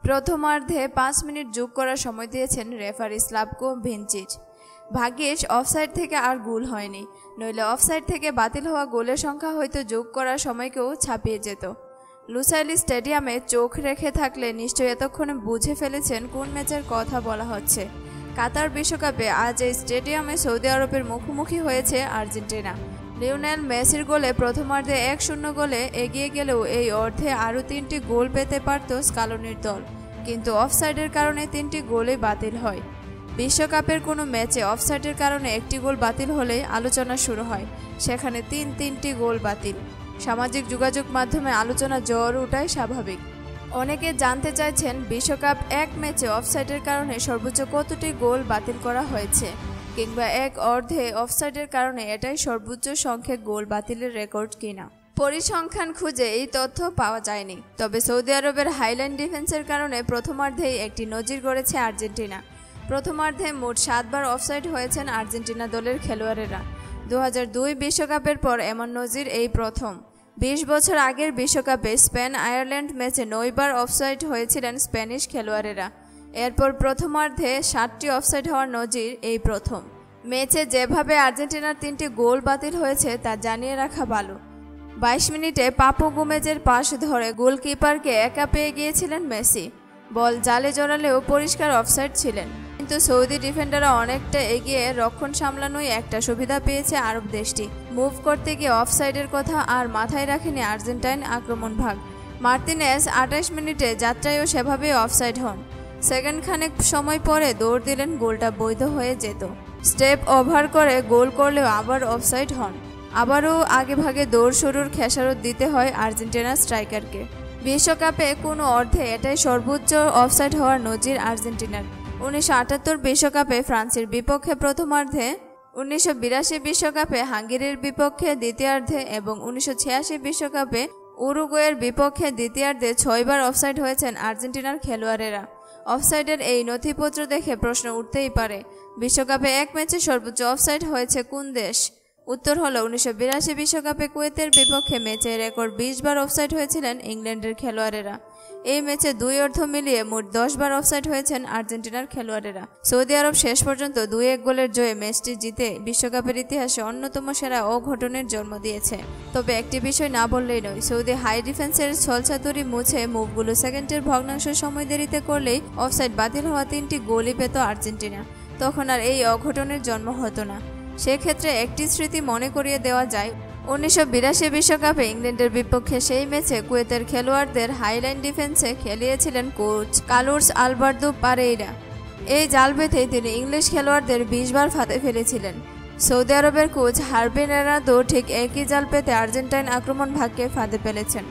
প্রথমার্ধে 5 মিনিট যোগ করার সময় দিয়েছেন রেফারি স্লাভকো ভিনচিচ। ভাগ্যিস অফসাইড থেকে আর গোল হয়নি, নইলে অফসাইড থেকে বাতিল হওয়া গোলের সংখ্যা হয়তো যোগ করার সময়কেও ছাপিয়ে যেত। লুসাইলি স্টেডিয়ামে চোখ রেখে থাকলে নিশ্চয়ই এতক্ষণে বুঝে ফেলেছেন কোন ম্যাচের কথা বলা হচ্ছে। কাতার বিশ্বকাপে আজ এই স্টেডিয়ামে সৌদি আরবের মুখোমুখি হয়েছে আর্জেন্টিনা। লিওনেল মেসির গোলে প্রথমার্ধে 1-0 গোলে এগিয়ে গেলেও এই অর্ধে আরও 3টি গোল পেতে পারত স্কালোনির দল, কিন্তু অফসাইডের কারণে 3টি গোলই বাতিল হয়। বিশ্বকাপের কোনো ম্যাচে অফসাইডের কারণে একটি গোল বাতিল হলে আলোচনা শুরু হয়, সেখানে 3টি গোল বাতিল। সামাজিক যোগাযোগ মাধ্যমে আলোচনা জ্বর ওঠাই স্বাভাবিক। অনেকে জানতে চাইছেন বিশ্বকাপ এক ম্যাচে অফসাইডের কারণে সর্বোচ্চ কতটি গোল বাতিল করা হয়েছে, কিংবা এক অর্ধে অফসাইডের কারণে এটাই সর্বোচ্চ সংখ্যক গোল বাতিলের রেকর্ড কিনা। পরিসংখ্যান খুঁজে এই তথ্য পাওয়া যায়নি, তবে সৌদি আরবের হাইলাইন ডিফেন্সের কারণে প্রথমার্ধেই একটি নজির গড়েছে আর্জেন্টিনা। প্রথমার্ধে মোট 7 বার অফসাইড হয়েছেন আর্জেন্টিনা দলের খেলোয়াড়েরা। 2002 বিশ্বকাপের পর এমন নজির এই প্রথম। 20 বছর আগের বিশ্বকাপে স্পেন আয়ারল্যান্ড ম্যাচে 9 বার অফসাইড হয়েছিলেন স্প্যানিশ খেলোয়াড়েরা। এরপর প্রথমার্ধে 7টি অফসাইড হওয়ার নজির এই প্রথম। ম্যাচে যেভাবে আর্জেন্টিনার 3টি গোল বাতিল হয়েছে তা জানিয়ে রাখা ভালো। 22 মিনিটে পাপু গোমেজের পাস ধরে গোলকিপারকে একা পেয়ে গিয়েছিলেন মেসি। বল জালে জড়ালেও পরিষ্কার অফসাইড ছিলেন, কিন্তু সৌদি ডিফেন্ডাররা অনেকটা এগিয়ে রক্ষণ সামলানোই একটা সুবিধা পেয়েছে আরব দেশটি। মুভ করতে গিয়ে অফসাইডের কথা আর মাথায় রাখেনি আর্জেন্টাইন আক্রমণ ভাগ। মার্তিনেজ 28 মিনিটে যাত্রায়ও সেভাবেই অফসাইড হন। সেকেন্ড খানেক সময় পরে দৌড় দিলেন, গোলটা বৈধ হয়ে যেত। স্টেপ ওভার করে গোল করলেও আবার অফসাইড হন। আবারও আগেভাগে দৌড় শুরুর খেসারত দিতে হয় আর্জেন্টিনা স্ট্রাইকারকে। বিশ্বকাপে কোনো অর্ধে এটাই সর্বোচ্চ অফসাইড হওয়ার নজির আর্জেন্টিনার। 1978 বিশ্বকাপে ফ্রান্সের বিপক্ষে প্রথমার্ধে, 1982 বিশ্বকাপে হাঙ্গেরির বিপক্ষে দ্বিতীয়ার্ধে এবং 1986 বিশ্বকাপে উরুগুয়ের বিপক্ষে দ্বিতীয়ার্ধে 6 বার অফসাইড হয়েছেন আর্জেন্টিনার খেলোয়াড়েরা। অফসাইডের এই নথিপত্র দেখে প্রশ্ন উঠতেই পারে, বিশ্বকাপে এক ম্যাচে সর্বোচ্চ অফসাইড হয়েছে কোন দেশ? উত্তর হলো 1982 বিশ্বকাপে কুয়েতের বিপক্ষে ম্যাচে রেকর্ড 20 বার অফসাইড হয়েছিলেন ইংল্যান্ডের খেলোয়াড়েরা। এই ম্যাচে 2 অর্ধ মিলিয়ে মোট 10 বার অফসাইড হয়েছেন আর্জেন্টিনার খেলোয়াড়েরা। সৌদি আরব শেষ পর্যন্ত 2-1 গোলের জয়ে ম্যাচটি জিতে বিশ্বকাপের ইতিহাসে অন্যতম সেরা অঘটনের জন্ম দিয়েছে। তবে একটি বিষয় না বললেই নয়, সৌদি হাই ডিফেন্সের ছলচাতুরি মুছে মুখগুলো সেকেন্ডের ভগ্নাংশ সময় দেরিতে করলেই অফসাইড বাতিল হওয়া 3টি গোলই পেত আর্জেন্টিনা। তখন আর এই অঘটনের জন্ম হতো না। সেক্ষেত্রে একটি স্মৃতি মনে করিয়ে দেওয়া যায়, 1982 বিশ্বকাপে ইংল্যান্ডের বিপক্ষে সেই ম্যাচে কুয়েতের খেলোয়াড়দের হাইলাইন ডিফেন্সে খেলিয়েছিলেন কোচ কার্লোস আলবার্তো পারেইরা। এই জাল বেঁধেই তিনি ইংলিশ খেলোয়াড়দের 20 বার ফাঁদে ফেলেছিলেন। সৌদি আরবের কোচ হার্ভি রেনাদো ঠিক একই জাল পেতে আর্জেন্টাইন আক্রমণ ভাগকে ফাঁদে ফেলেছেন।